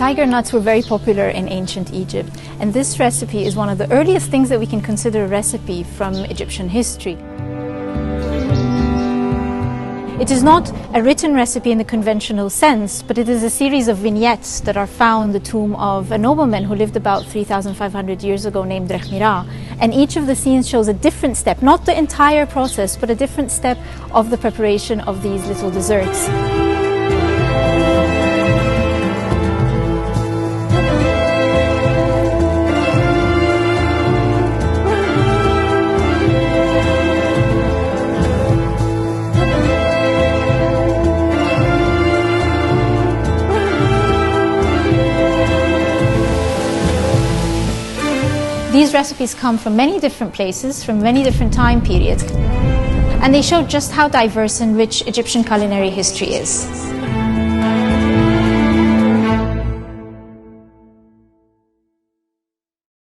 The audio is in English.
Tiger nuts were very popular in ancient Egypt, and this recipe is one of the earliest things that we can consider a recipe from Egyptian history. It is not a written recipe in the conventional sense, but it is a series of vignettes that are found in the tomb of a nobleman who lived about 3,500 years ago named Rekhmira. And each of the scenes shows a different step, not the entire process, but a different step of the preparation of these little desserts. These recipes come from many different places, from many different time periods, and they show just how diverse and rich Egyptian culinary history is.